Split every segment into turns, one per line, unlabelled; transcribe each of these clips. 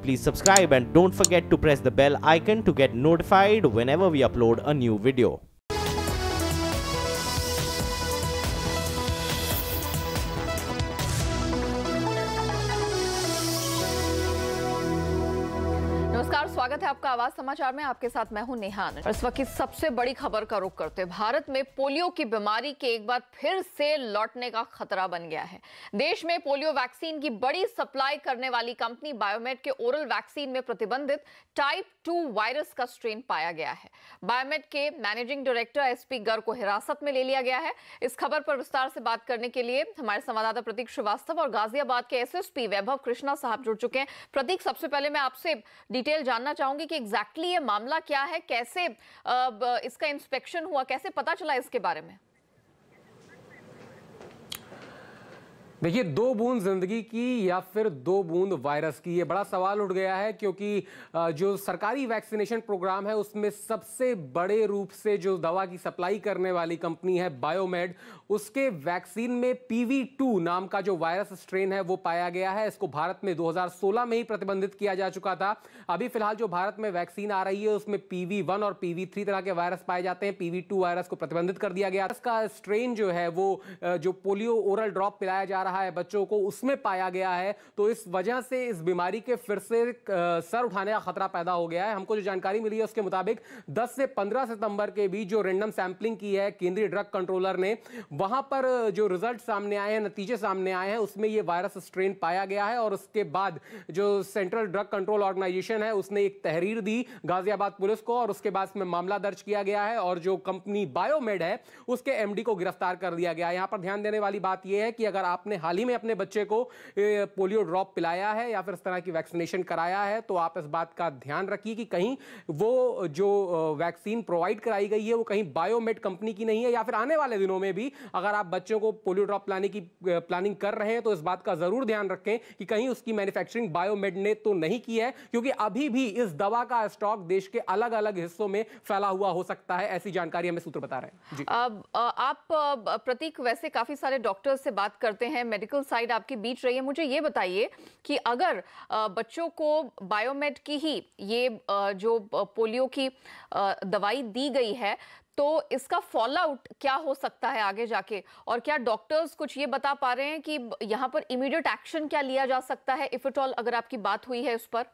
please subscribe and don't forget to press the bell icon to get notified whenever we upload a new video.
नमस्कार, स्वागत है आपका आवाज समाचार में। आपके साथ मैं हूं नेहा आनंद। और इस वक्त की सबसे बड़ी खबर का रुख करते हैं। भारत में पोलियो की बीमारी के एक बार फिर से लौटने का खतरा बन गया है। देश में पोलियो वैक्सीन की बड़ी सप्लाई करने वाली कंपनी बायोमेड के ओरल वैक्सीन में प्रतिबंधित टाइप 2 वायरस का स्ट्रेन पाया गया है। बायोमेड के मैनेजिंग डायरेक्टर एसपी गर्ग को हिरासत में ले लिया गया है। इस खबर पर विस्तार से बात करने के लिए हमारे संवाददाता प्रतीक श्रीवास्तव और गाजियाबाद के एसएसपी वैभव कृष्णा साहब जुड़ चुके हैं। प्रतीक, सबसे पहले मैं आपसे डिटेल जानना चाहूंगी कि एग्जैक्टली ये मामला क्या है, कैसे इसका इंस्पेक्शन हुआ, कैसे पता चला इसके बारे में?
देखिए, 2 बूंद जिंदगी की या फिर 2 बूंद वायरस की, ये बड़ा सवाल उठ गया है क्योंकि जो सरकारी वैक्सीनेशन प्रोग्राम है उसमें सबसे बड़े रूप से जो दवा की सप्लाई करने वाली कंपनी है बायोमेड, उसके वैक्सीन में PV2 नाम का जो वायरस स्ट्रेन है वो पाया गया है। इसको भारत में 2016 में ही प्रतिबंधित किया जा चुका था। अभी फिलहाल जो भारत में वैक्सीन आ रही है उसमें PV1 और PV3 तरह के वायरस पाए जाते हैं। PV2 वायरस को प्रतिबंधित कर दिया गया। इसका स्ट्रेन जो है वो जो पोलियो ओरल ड्रॉप पिलाया जा रहा है बच्चों को, उसमें पाया गया है। तो इस वजह से इस बीमारी के फिर से सर उठाने का खतरा पैदा हो गया है। हमको जो जानकारी मिली है उसके मुताबिक 10 से 15 सितंबर के बीच जो रैंडम सैंपलिंग की है केंद्रीय ड्रग कंट्रोलर ने, वहां पर जो रिजल्ट सामने आए हैं, नतीजे सामने आए हैं, उसमें यह वायरस स्ट्रेन पाया गया है। और उसके बाद जो सेंट्रल ड्रग कंट्रोल ऑर्गेनाइजेशन है उसने एक तहरीर दी गाजियाबाद पुलिस को और उसके बाद इसमें मामला दर्ज किया गया है और जो कंपनी बायोमेड है उसके एमडी को गिरफ्तार कर दिया गया है। यहां पर ध्यान देने वाली बात यह है कि अगर आपने हाल ही में अपने बच्चे को पोलियो ड्रॉप पिलाया है या फिर इस तरह की वैक्सीनेशन कराया है तो आप इस बात का ध्यान रखिए कि कहीं वो जो वैक्सीन प्रोवाइड कराई गई है वो कहीं बायोमेड कंपनी की नहीं है, या फिर आने वाले दिनों में भी अगर आप बच्चों को पोलियो ड्रॉप पिलाने की प्लानिंग कर रहे हैं तो इस बात का जरूर ध्यान रखें कि कहीं उसकी मैन्युफैक्चरिंग बायोमेड ने तो नहीं की है, क्योंकि अभी भी इस दवा का स्टॉक देश के अलग अलग हिस्सों में फैला हुआ हो सकता है। ऐसी जानकारी हमें सूत्र बता रहे हैं। जी।
आप प्रतीक वैसे काफी सारे डॉक्टर्स से बात करते हैं, मेडिकल साइड आपके बीच रही है। मुझे ये बताइए कि अगर बच्चों को बायोमेड की ही ये जो पोलियो की दवाई दी गई है तो इसका फॉल आउट क्या हो सकता है आगे जाके, और क्या डॉक्टर्स कुछ ये बता पा रहे हैं कि यहाँ पर इमीडिएट एक्शन क्या लिया जा सकता है, इफ एट ऑल अगर आपकी बात हुई है उस पर?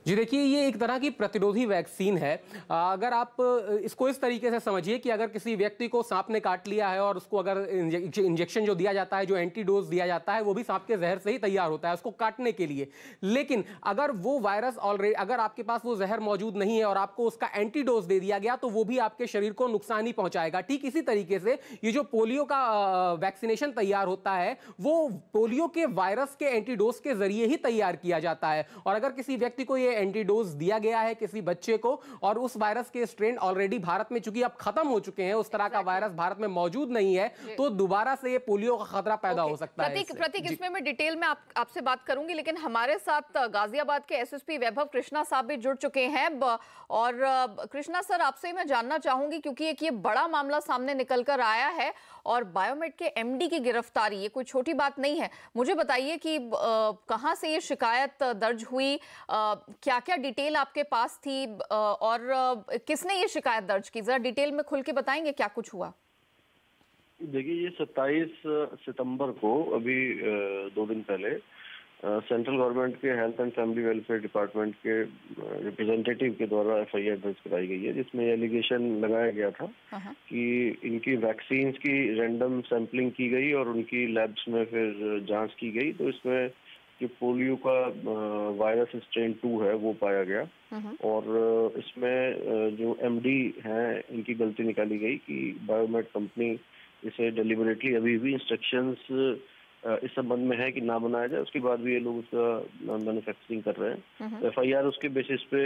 जी देखिए, ये एक तरह की प्रतिरोधी वैक्सीन है। अगर आप इसको इस तरीके से समझिए कि अगर किसी व्यक्ति को सांप ने काट लिया है और उसको अगर इंजेक्शन जो दिया जाता है, जो एंटीडोज दिया जाता है, वो भी सांप के जहर से ही तैयार होता है उसको काटने के लिए। लेकिन अगर वो वायरस ऑलरेडी, अगर आपके पास वो जहर मौजूद नहीं है और आपको उसका एंटीडोज दे दिया गया तो वो भी आपके शरीर को नुकसान ही पहुंचाएगा। ठीक इसी तरीके से ये जो पोलियो का वैक्सीनेशन तैयार होता है वो पोलियो के वायरस के एंटीडोज के जरिए ही तैयार किया जाता है। और अगर किसी व्यक्ति को ये एंटीडोज दिया गया है किसी बच्चे को और उस वायरस के स्ट्रेन ऑलरेडी भारत में चूंकि अब खत्म हो चुके हैं, उस तरह का वायरस भारत में मौजूद नहीं है, तो दोबारा से ये पोलियो का खतरा पैदा हो सकता है।
प्रतीक, इसमें मैं डिटेल में आपसे बात करूंगी, लेकिन हमारे साथ गाजियाबाद के एसएसपी वैभव कृष्णा साहब भी जुड़ चुके हैं। और कृष्णा सर, आपसे मैं जानना चाहूंगी क्योंकि एक ये बड़ा मामला सामने निकल कर आया है और बायोमेड के एमडी की गिरफ्तारी, ये कोई छोटी बात नहीं है। मुझे बताइए कि कहां से ये शिकायत दर्ज हुई, क्या क्या डिटेल आपके पास थी और किसने ये शिकायत दर्ज की? जरा डिटेल में खुल के बताएंगे क्या कुछ हुआ?
देखिए, ये 27 सितंबर को अभी 2 दिन पहले सेंट्रल गवर्नमेंट के health and family welfare department के रिप्रेजेंटेटिव के द्वारा एफआईआर दर्ज कराई गई है, जिसमें एलिगेशन लगाया गया था कि इनकी वैक्सीन्स की रैंडम सैंपलिंग की गई और उनकी लैब्स में फिर जांच की गई तो इसमें जो पोलियो का वायरस स्ट्रेन 2 है वो पाया गया। और इसमें जो एमडी हैं इनकी गलती निकाली गई कि बायोमेड कंपनी इसे डिलिबरेटली अभी भी इंस्ट्रक्शंस इस संबंध में है कि ना बनाया जाए, उसके बाद भी ये लोग उसका मैन्युफैक्चरिंग कर रहे हैं। एफआईआर उसके बेसिस पे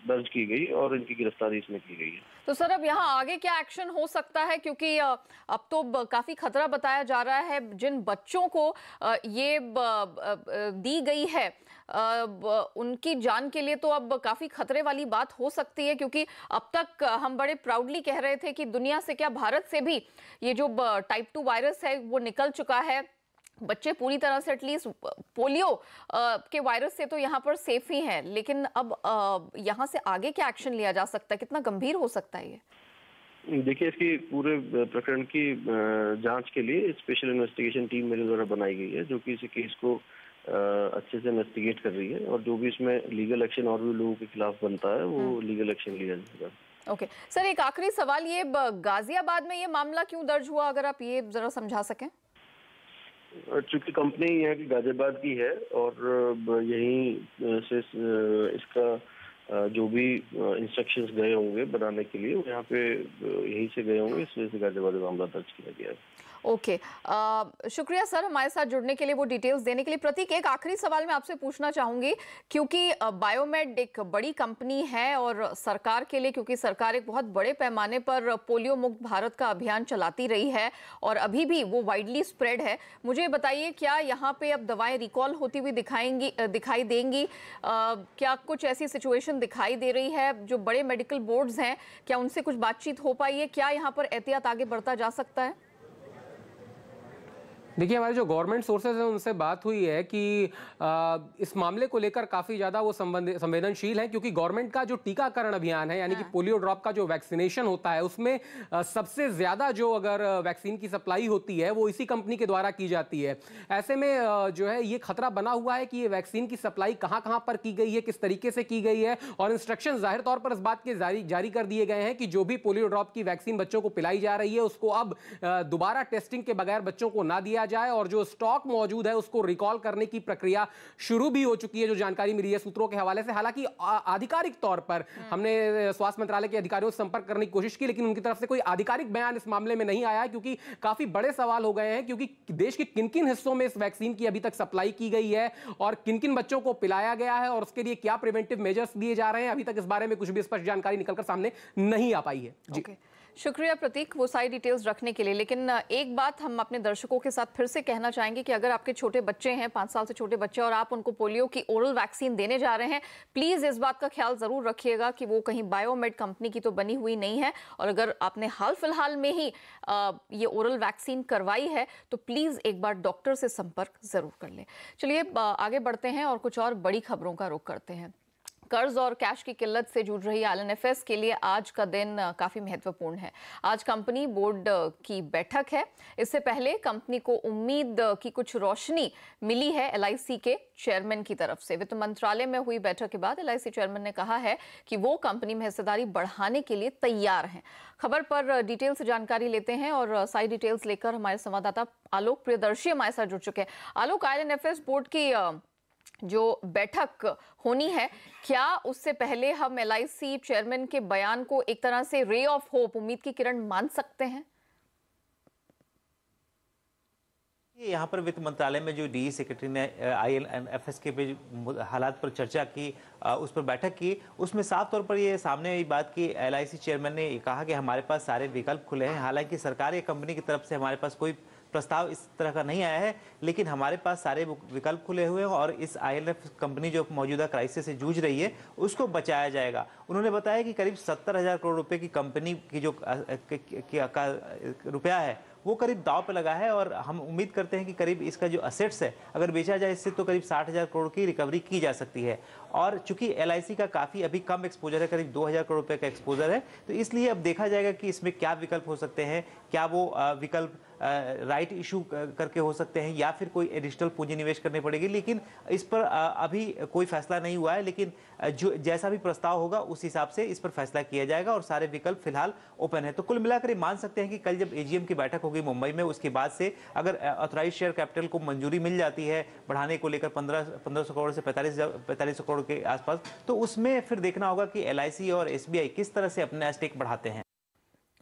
दर्ज की गई और इनकी गिरफ्तारी इसमें की गई है।
तो सर, अब यहाँ आगे क्या एक्शन हो सकता है, क्योंकि अब तो काफी खतरा बताया जा रहा है जिन बच्चों को ये दी गई है उनकी जान के लिए, तो अब काफी खतरे वाली बात हो सकती है, क्योंकि अब तक हम बड़े प्राउडली कह रहे थे कि दुनिया से क्या भारत से भी ये जो टाइप 2 वायरस है वो निकल चुका है। बच्चे पूरी तरह से एटलीस्ट पोलियो के वायरस से तो यहाँ पर सेफ ही हैं, लेकिन अब यहाँ से आगे क्या एक्शन लिया जा सकता है, कितना गंभीर हो सकता है ये?
देखिए, इसकी पूरे प्रकरण की जांच के लिए स्पेशल इन्वेस्टिगेशन टीम मेरे द्वारा बनाई गई है, जो कि इस केस को अच्छे से इन्वेस्टिगेट कर रही है, और जो भी इसमें लीगल एक्शन और भी लोगों के खिलाफ बनता है वो लीगल एक्शन लिया जाएगा।
ओके सर, एक आखिरी सवाल, ये गाजियाबाद में ये मामला क्यों दर्ज हुआ, अगर आप ये जरा समझा सकें?
चूंकि कंपनी यहाँ की गाजियाबाद की है और यहीं से इसका जो भी इंस्ट्रक्शंस गए होंगे बनाने के लिए, वो यहाँ पे यहीं से गए होंगे, इस वजह से गाजियाबाद में मामला दर्ज किया गया है।
ओके शुक्रिया सर हमारे साथ जुड़ने के लिए, वो डिटेल्स देने के लिए। प्रतीक, एक आखिरी सवाल मैं आपसे पूछना चाहूंगी, क्योंकि बायोमेड एक बड़ी कंपनी है और सरकार के लिए, क्योंकि सरकार एक बहुत बड़े पैमाने पर पोलियो मुक्त भारत का अभियान चलाती रही है और अभी भी वो वाइडली स्प्रेड है, मुझे बताइए क्या यहाँ पे अब दवाएं रिकॉल होती हुई दिखाई देंगी? क्या कुछ ऐसी सिचुएशन दिखाई दे रही है? जो बड़े मेडिकल बोर्ड्स हैं, क्या उनसे कुछ बातचीत हो पाई है? क्या यहाँ पर एहतियात आगे बढ़ता जा सकता है?
देखिए, हमारे जो गवर्नमेंट सोर्सेज हैं उनसे बात हुई है कि इस मामले को लेकर काफ़ी ज़्यादा वो संवेदनशील हैं, क्योंकि गवर्नमेंट का जो टीकाकरण अभियान है, यानी कि पोलियो ड्रॉप का जो वैक्सीनेशन होता है, उसमें सबसे ज़्यादा जो अगर वैक्सीन की सप्लाई होती है वो इसी कंपनी के द्वारा की जाती है। ऐसे में जो है ये खतरा बना हुआ है कि ये वैक्सीन की सप्लाई कहाँ कहाँ पर की गई है, किस तरीके से की गई है, और इंस्ट्रक्शन जाहिर तौर पर इस बात के जारी कर दिए गए हैं कि जो भी पोलियो ड्रॉप की वैक्सीन बच्चों को पिलाई जा रही है उसको अब दोबारा टेस्टिंग के बगैर बच्चों को ना दिया जाए, और जो स्टॉक मौजूद है उसको रिकॉल करने की प्रक्रिया शुरू भी हो चुकी है, जो जानकारी मिली है सूत्रों के हवाले से। हालांकि आधिकारिक तौर पर हमने स्वास्थ्य मंत्रालय के अधिकारियों से संपर्क करने की कोशिश की, लेकिन उनकी तरफ से कोई आधिकारिक बयान इस मामले में नहीं आया है, क्योंकि काफी बड़े सवाल हो गए हैं, क्योंकि देश के किन किन हिस्सों में इस वैक्सीन की अभी तक सप्लाई की गई है और किन किन बच्चों को पिलाया गया है और उसके लिए क्या प्रिवेंटिव मेजर्स लिए जा रहे हैं, अभी तक इस बारे में कुछ भी स्पष्ट जानकारी निकलकर सामने नहीं आ पाई है। जी
शुक्रिया प्रतीक वो सारी डिटेल्स रखने के लिए। लेकिन एक बात हम अपने दर्शकों के साथ फिर से कहना चाहेंगे कि अगर आपके छोटे बच्चे हैं, 5 साल से छोटे बच्चे, और आप उनको पोलियो की ओरल वैक्सीन देने जा रहे हैं, प्लीज इस बात का ख्याल जरूर रखिएगा कि वो कहीं बायोमेड कंपनी की तो बनी हुई नहीं है, और अगर आपने हाल फिलहाल में ही ये ओरल वैक्सीन करवाई है तो प्लीज एक बार डॉक्टर से संपर्क जरूर कर लें। चलिए आगे बढ़ते हैं और कुछ और बड़ी खबरों का रुख करते हैं। कर्ज और कैश की किल्लत से जूझ रही IL&FS के लिए आज का दिन काफी महत्वपूर्ण है। आज कंपनी बोर्ड की बैठक है। इससे पहले कंपनी को उम्मीद की कुछ रोशनी मिली है LIC के चेयरमैन की तरफ से। वित्त मंत्रालय में हुई बैठक के बाद LIC चेयरमैन ने कहा है कि वो कंपनी में हिस्सेदारी बढ़ाने के लिए तैयार हैं। खबर पर डिटेल से जानकारी लेते हैं और सारी डिटेल्स लेकर हमारे संवाददाता आलोक प्रियदर्शी हमारे साथ जुड़ चुके हैं। आलोक, IL&FS बोर्ड की जो बैठक होनी है, क्या उससे पहले हम LIC चेयरमैन के बयान को एक तरह से रे ऑफ होप, उम्मीद की किरण मान सकते हैं?
यहाँ पर वित्त मंत्रालय में जो DE सेक्रेटरी ने IL&FS के हालात पर चर्चा की, उस पर बैठक की, उसमें साफ तौर पर ये सामने आई बात कि LIC चेयरमैन ने कहा कि हमारे पास सारे विकल्प खुले हैं। हालांकि सरकार या कंपनी की तरफ से हमारे पास कोई प्रस्ताव इस तरह का नहीं आया है, लेकिन हमारे पास सारे विकल्प खुले हुए हैं और इस IL&FS कंपनी जो मौजूदा क्राइसिस से जूझ रही है उसको बचाया जाएगा। उन्होंने बताया कि करीब 70,000 करोड़ रुपए की कंपनी की जो रुपया है वो करीब दाव पे लगा है, और हम उम्मीद करते हैं कि करीब इसका जो असेट्स है अगर बेचा जाए इससे तो करीब 60,000 करोड़ की रिकवरी की जा सकती है। और चूंकि LIC का काफ़ी अभी कम एक्सपोजर है, करीब 2,000 करोड़ रुपए का एक्सपोजर है, तो इसलिए अब देखा जाएगा कि इसमें क्या विकल्प हो सकते हैं। क्या वो विकल्प राइट इशू करके हो सकते हैं या फिर कोई एडिशनल पूंजी निवेश करनी पड़ेगी, लेकिन इस पर अभी कोई फैसला नहीं हुआ है। लेकिन जो जैसा भी प्रस्ताव होगा उस हिसाब से इस पर फैसला किया जाएगा और सारे विकल्प फिलहाल ओपन है। तो कुल मिलाकर ये मान सकते हैं कि कल जब AGM की बैठक होगी मुंबई में, उसके बाद से अगर ऑथराइज शेयर कैपिटल को मंजूरी मिल जाती है बढ़ाने को लेकर 1500 करोड़ से 4500 करोड़ के आसपास, तो उसमें फिर देखना होगा कि LIC और SBI किस तरह से अपना स्टेक बढ़ाते हैं।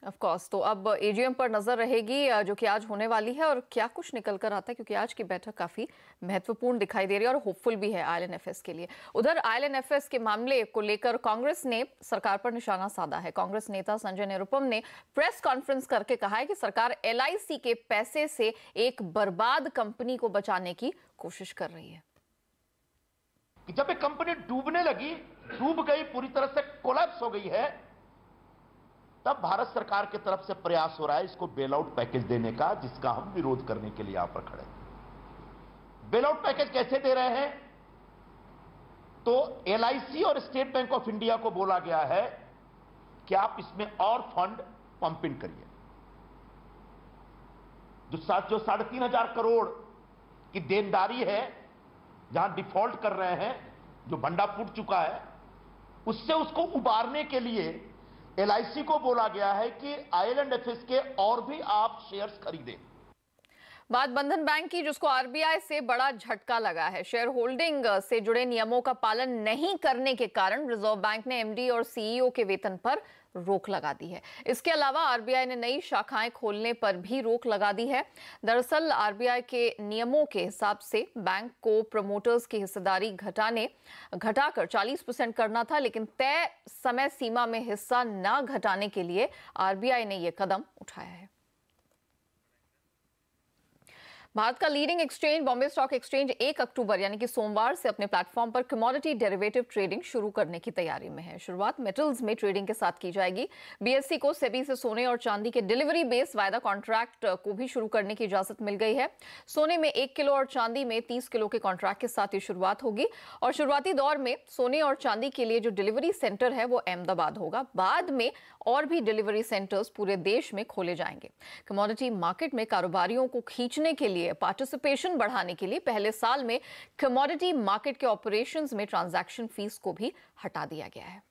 ऑफ कोर्स, तो अब AGM पर नजर रहेगी जो कि आज होने वाली है, और क्या कुछ निकल कर आता है, क्योंकि आज की बैठक काफी महत्वपूर्ण दिखाई दे रही है और होपफुल भी है IL&FS के लिए। उधर IL&FS के मामले को लेकर कांग्रेस ने सरकार पर निशाना साधा है। कांग्रेस नेता संजय निरुपम ने प्रेस कॉन्फ्रेंस करके कहा है कि सरकार LIC के पैसे से एक बर्बाद कंपनी को बचाने की कोशिश कर रही है।
जब एक कंपनी डूबने लगी, डूब गई, पूरी तरह से कोलैप्स हो गई है, तब भारत सरकार की तरफ से प्रयास हो रहा है इसको बेल आउट पैकेज देने का, जिसका हम विरोध करने के लिए यहां पर खड़े हैं। बेल आउट पैकेज कैसे दे रहे हैं? तो LIC और स्टेट बैंक ऑफ इंडिया को बोला गया है कि आप इसमें और फंड पंप इन करिए। जो 3,500 करोड़ की देनदारी है, जहां डिफॉल्ट कर रहे हैं, जो भंडा फूट चुका है, उससे उसको उबारने के लिए LIC को बोला गया है कि IL&FS के और भी आप शेयर्स खरीदें।
बात बंधन बैंक की, जिसको RBI से बड़ा झटका लगा है। शेयर होल्डिंग से जुड़े नियमों का पालन नहीं करने के कारण रिजर्व बैंक ने MD और CEO के वेतन पर रोक लगा दी है। इसके अलावा RBI ने नई शाखाएं खोलने पर भी रोक लगा दी है। दरअसल RBI के नियमों के हिसाब से बैंक को प्रमोटर्स की हिस्सेदारी घटाकर 40% करना था, लेकिन तय समय सीमा में हिस्सा न घटाने के लिए RBI ने यह कदम उठाया है। भारत का leading exchange Bombay stock exchange 1 अक्टूबर यानी कि सोमवार से अपने प्लेटफॉर्म पर कमोडिटी डेरिवेटिव ट्रेडिंग शुरू करने की तैयारी में है। शुरुआत मेटल्स में ट्रेडिंग के साथ की जाएगी। BSE को सेबी से सोने और चांदी के डिलीवरी बेस वायदा कॉन्ट्रैक्ट को भी शुरू करने की इजाजत मिल गई है। सोने में 1 किलो और चांदी में 30 किलो के कॉन्ट्रैक्ट के साथ ये शुरुआत होगी और शुरुआती दौर में सोने और चांदी के लिए जो डिलीवरी सेंटर है वो अहमदाबाद होगा। बाद में और भी डिलीवरी सेंटर्स पूरे देश में खोले जाएंगे। कमोडिटी मार्केट में कारोबारियों को खींचने के लिए, पार्टिसिपेशन बढ़ाने के लिए पहले साल में कमोडिटी मार्केट के ऑपरेशंस में ट्रांजैक्शन फीस को भी हटा दिया गया है।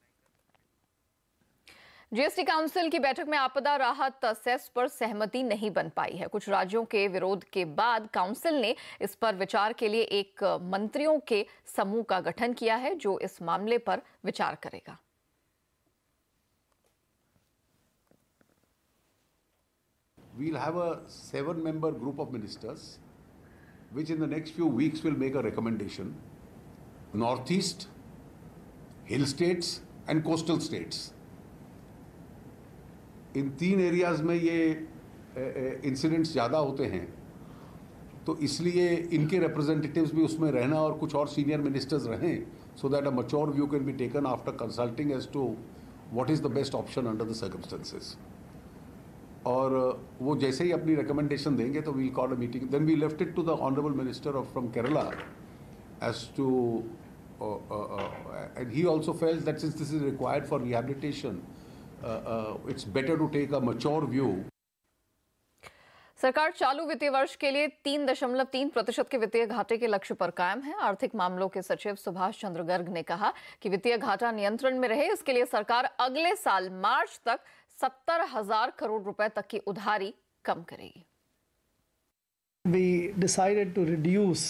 GST काउंसिल की बैठक में आपदा राहत सेस पर सहमति नहीं बन पाई है। कुछ राज्यों के विरोध के बाद काउंसिल ने इस पर विचार के लिए एक मंत्रियों के समूह का गठन किया है, जो इस मामले पर विचार करेगा।
We'll have a 7-member group of ministers, which in the next few weeks will make a recommendation. Northeast, hill states and coastal states. In 3 areas में ये इंसिडेंट्स ज़्यादा होते हैं, तो इसलिए इनके रिप्रेजेंटेटिव्स भी उसमें रहना और कुछ और सीनियर मिनिस्टर्स रहें, so that a mature view can be taken after consulting as to what is the best option under the circumstances. और वो जैसे ही अपनी रिकमेंडेशन देंगे तो we'll call a meeting, then we left it to the honourable minister of from Kerala as to and he also felt that since this is required for rehabilitation it's better to take a mature view.
सरकार चालू वित्तीय वर्ष के लिए 3.3% के वित्तीय घाटे के लक्ष्य पर कायम है। आर्थिक मामलों के सचिव सुभाष चंद्र गर्ग ने कहा कि वित्तीय घाटा नियंत्रण में रहे, इसके लिए सरकार अगले साल मार्च तक 70,000 करोड़ रुपए तक की उधारी कम करेगी।
We decided to reduce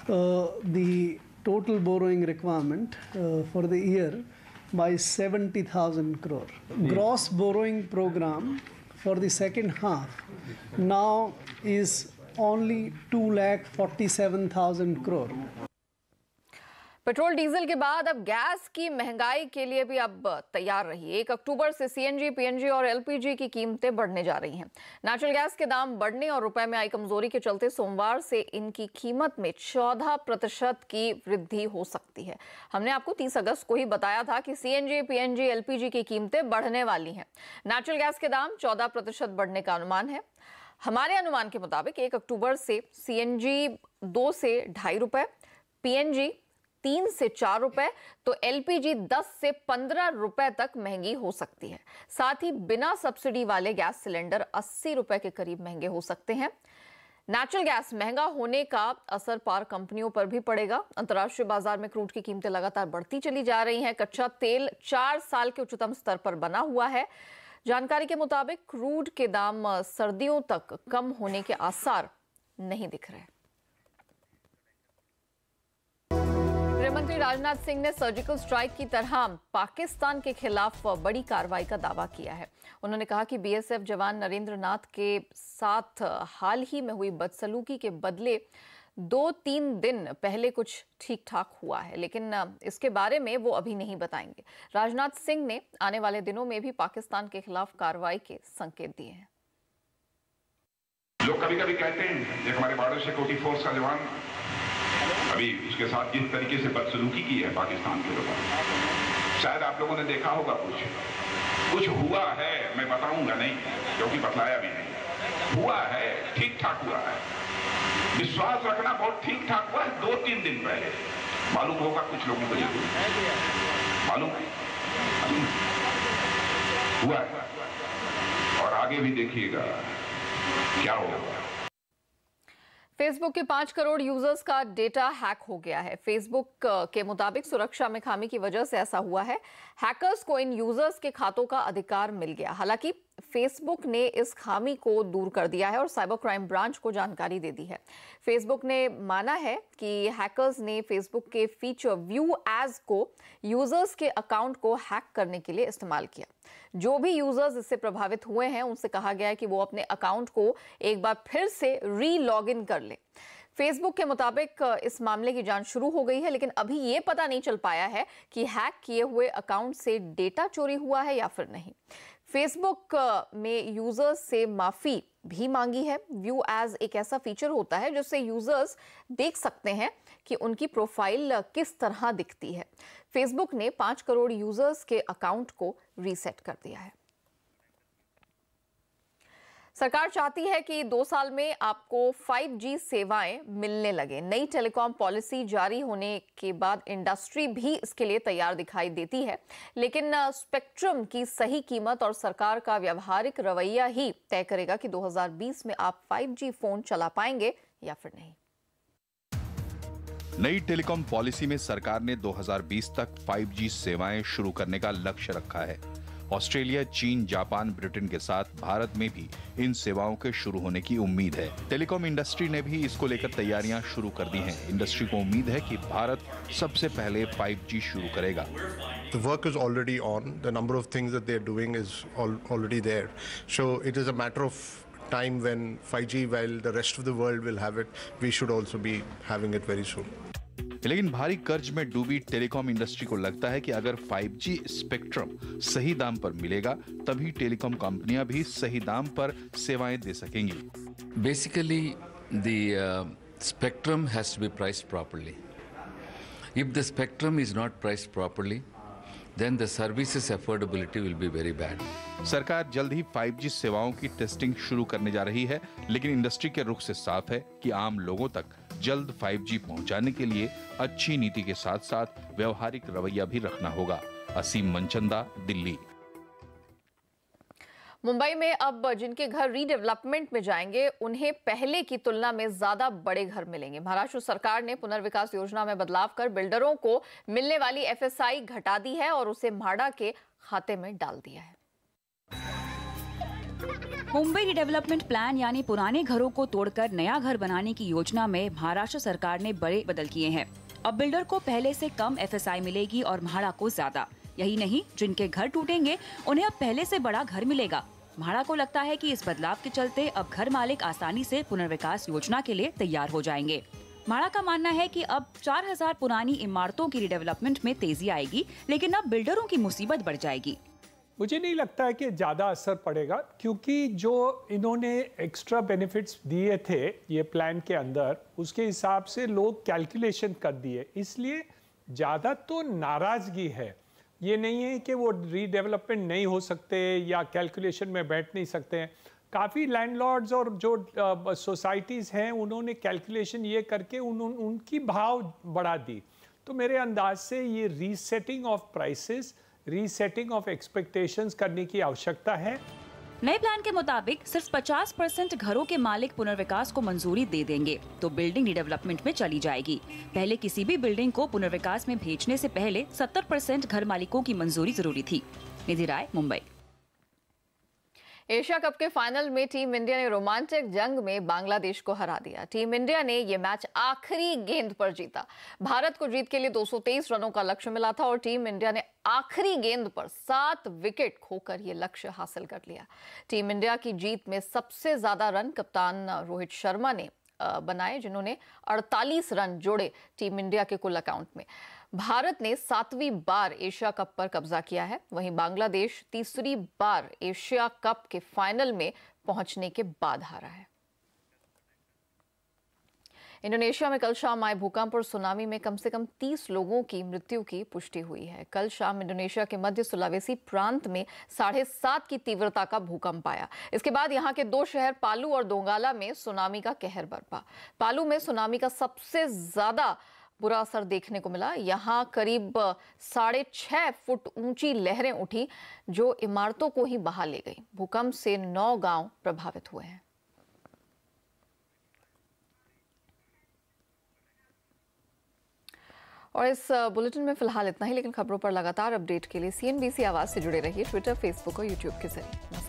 the total borrowing requirement for the year by 70,000 crore. Gross borrowing program for the second half now is only 2,47,000 crore.
Petrol diesel के बाद अब गैस की महंगाई के लिए भी अब तैयार रही। 1 अक्टूबर से CNG, PNG और LPG की कीमतें बढ़ने जा रही हैं। नेचुरल गैस के दाम बढ़ने और रुपए में आई कमजोरी के चलते सोमवार से इनकी कीमत में 14% की वृद्धि हो सकती है। हमने आपको 30 अगस्त को ही बताया था कि CNG, PNG, LPG की कीमतें बढ़ने वाली हैं। नेचुरल गैस के दाम 14% बढ़ने का अनुमान है। हमारे अनुमान के मुताबिक 1 अक्टूबर से CNG 2 से 2.5 रुपए, PNG 3 से 4 रुपए तो LPG 10 से 15 रुपए तक महंगी हो सकती है। साथ ही बिना सब्सिडी वाले गैस सिलेंडर 80 रुपए के करीब महंगे हो सकते हैं। नेचुरल गैस महंगा होने का असर पावर कंपनियों पर भी पड़ेगा। अंतर्राष्ट्रीय बाजार में क्रूड की कीमतें लगातार बढ़ती चली जा रही हैं। कच्चा तेल 4 साल के उच्चतम स्तर पर बना हुआ है। जानकारी के मुताबिक क्रूड के दाम सर्दियों तक कम होने के आसार नहीं दिख रहे। गृहमंत्री राजनाथ सिंह ने सर्जिकल स्ट्राइक की तरह पाकिस्तान के खिलाफ बड़ी कार्रवाई का दावा किया है। उन्होंने कहा कि BSF जवान नरेंद्र नाथ के साथ हाल ही में हुई बदसलूकी के बदले 2-3 दिन पहले कुछ ठीक ठाक हुआ है, लेकिन इसके बारे में वो अभी नहीं बताएंगे। राजनाथ सिंह ने आने वाले दिनों में भी पाकिस्तान के खिलाफ कार्रवाई के संकेत दिए हैं।
लोग कभी कभी कहते हैं कि हमारे बॉर्डर सिक्योरिटी फोर्स का जवान अभी उसके साथ जिस तरीके से बदसलूकी की है पाकिस्तान के लोगों ने, शायद आप लोगों ने देखा होगा कुछ हुआ है, मैं बताऊंगा नहीं क्योंकि बतलाया भी नहीं, हुआ है, ठीक ठाक हुआ है, विश्वास रखना बहुत ठीक ठाक हुआ है 2-3 दिन पहले, मालूम होगा कुछ लोगों को जरूर मालूम हुआ है, और आगे भी देखिएगा क्या होगा।
फेसबुक के 5 करोड़ यूजर्स का डेटा हैक हो गया है। फेसबुक के मुताबिक सुरक्षा में खामी की वजह से ऐसा हुआ है। हैकर्स को इन यूजर्स के खातों का अधिकार मिल गया। हालांकि फेसबुक ने इस खामी को दूर कर दिया है और साइबर क्राइम ब्रांच को जानकारी दे दी है। फेसबुक ने माना है कि हैकर्स ने फेसबुक के फीचर व्यू एज को यूजर्स के अकाउंट को हैक करने के लिए इस्तेमाल किया। जो भी यूजर्स इससे प्रभावित हुए हैं उनसे कहा गया है कि वो अपने अकाउंट को एक बार फिर से री लॉग इन कर ले। फेसबुक के मुताबिक इस मामले की जांच शुरू हो गई है, लेकिन अभी ये पता नहीं चल पाया है कि हैक किए हुए अकाउंट से डेटा चोरी हुआ है या फिर नहीं। फेसबुक में यूजर्स से माफी भी मांगी है। व्यू एज एक ऐसा फीचर होता है जिससे यूजर्स देख सकते हैं कि उनकी प्रोफाइल किस तरह दिखती है। फेसबुक ने 5 करोड़ यूजर्स के अकाउंट को रीसेट कर दिया है। सरकार चाहती है कि 2 साल में आपको 5G सेवाएं मिलने लगे। नई टेलीकॉम पॉलिसी जारी होने के बाद इंडस्ट्री भी इसके लिए तैयार दिखाई देती है, लेकिन स्पेक्ट्रम की सही कीमत और सरकार का व्यवहारिक रवैया ही तय करेगा कि 2020 में आप 5G फोन चला पाएंगे या फिर नहीं।
नई टेलीकॉम पॉलिसी में सरकार ने 2020 तक 5G सेवाएं शुरू करने का लक्ष्य रखा है। ऑस्ट्रेलिया, चीन, जापान, ब्रिटेन के साथ भारत में भी इन सेवाओं के शुरू होने की उम्मीद है। टेलीकॉम इंडस्ट्री ने भी इसको लेकर तैयारियां शुरू कर दी हैं। इंडस्ट्री को उम्मीद है कि भारत सबसे पहले 5G शुरू करेगा।
The work is already on. The number of things that they're doing is already there. So it is a matter of time when 5G, while the rest of the world will have it, we should also be having it very soon.
लेकिन भारी कर्ज में डूबी telecom industry को लगता है कि अगर 5G स्पेक्ट्रम सही दाम पर मिलेगा तभी टेलीकॉम कंपनियां भी सही दाम पर सेवाएं दे सकेंगी।
Basically, the spectrum has to be priced properly. If the spectrum is not priced properly, then the services affordability will be very bad.
सरकार जल्द ही 5G सेवाओं की टेस्टिंग शुरू करने जा रही है, लेकिन इंडस्ट्री के रुख से साफ है कि आम लोगों तक जल्द 5G पहुंचाने के लिए अच्छी नीति के साथ साथ व्यवहारिक रवैया भी रखना होगा। असीम मनचंदा, दिल्ली।
मुंबई में अब जिनके घर रीडेवलपमेंट में जाएंगे उन्हें पहले की तुलना में ज्यादा बड़े घर मिलेंगे। महाराष्ट्र सरकार ने पुनर्विकास योजना में बदलाव कर बिल्डरों को मिलने वाली FSI घटा दी है और उसे म्हाडा के खाते में डाल दिया है।
मुंबई रीडेवलपमेंट प्लान यानी पुराने घरों को तोड़कर नया घर बनाने की योजना में महाराष्ट्र सरकार ने बड़े बदल किए हैं। अब बिल्डर को पहले से कम FSI मिलेगी और म्हाडा को ज्यादा। यही नहीं, जिनके घर टूटेंगे उन्हें अब पहले से बड़ा घर मिलेगा। म्हाडा को लगता है कि इस बदलाव के चलते अब घर मालिक आसानी से पुनर्विकास योजना के लिए तैयार हो जाएंगे। म्हाडा का मानना है कि अब 4000 पुरानी इमारतों की रीडेवलपमेंट में तेजी आएगी, लेकिन अब बिल्डरों की मुसीबत बढ़ जाएगी।
मुझे नहीं लगता है कि ज़्यादा असर पड़ेगा, क्योंकि जो इन्होंने एक्स्ट्रा बेनिफिट्स दिए थे ये प्लान के अंदर, उसके हिसाब से लोग कैलकुलेशन कर दिए, इसलिए ज़्यादा तो नाराज़गी है। ये नहीं है कि वो रीडेवलपमेंट नहीं हो सकते या कैलकुलेशन में बैठ नहीं सकते हैं। काफ़ी लैंडलॉर्ड्स और जो सोसाइटीज़ हैं उन्होंने कैलकुलेशन ये करके उनकी भाव बढ़ा दी। तो मेरे अंदाज से ये resetting of prices, resetting of expectations करने की आवश्यकता है।
नए प्लान के मुताबिक सिर्फ 50% घरों के मालिक पुनर्विकास को मंजूरी दे देंगे तो बिल्डिंग रीडेवलपमेंट में चली जाएगी। पहले किसी भी बिल्डिंग को पुनर्विकास में भेजने से पहले 70% घर मालिकों की मंजूरी जरूरी थी। निधि राय, मुंबई।
एशिया कप के फाइनल में टीम इंडिया ने रोमांचक जंग में बांग्लादेश को हरा दिया। टीम इंडिया ने ये मैच आखिरी गेंद पर जीता। भारत को जीत के लिए 223 रनों का लक्ष्य मिला था और टीम इंडिया ने आखिरी गेंद पर 7 विकेट खोकर ये लक्ष्य हासिल कर लिया। टीम इंडिया की जीत में सबसे ज्यादा रन कप्तान रोहित शर्मा ने बनाए, जिन्होंने 48 रन जोड़े टीम इंडिया के कुल अकाउंट में। भारत ने 7वीं बार एशिया कप पर कब्जा किया है, वहीं बांग्लादेश तीसरी बार एशिया कप के फाइनल में पहुंचने के बाद हारा है। इंडोनेशिया में कल शाम आए भूकंप और सुनामी में कम से कम 30 लोगों की मृत्यु की पुष्टि हुई है। कल शाम इंडोनेशिया के मध्य सुलावेसी प्रांत में 7.5 की तीव्रता का भूकंप आया। इसके बाद यहां के 2 शहर पालू और दोंगाला में सुनामी का कहर बरपा। पालू में सुनामी का सबसे ज्यादा बुरा असर देखने को मिला। यहां करीब 6.5 फुट ऊंची लहरें उठी जो इमारतों को ही बहा ले गई। भूकंप से 9 गांव प्रभावित हुए हैं। और इस बुलेटिन में फिलहाल इतना ही, लेकिन खबरों पर लगातार अपडेट के लिए CNBC आवाज से जुड़े रहिए ट्विटर, फेसबुक और यूट्यूब के जरिए।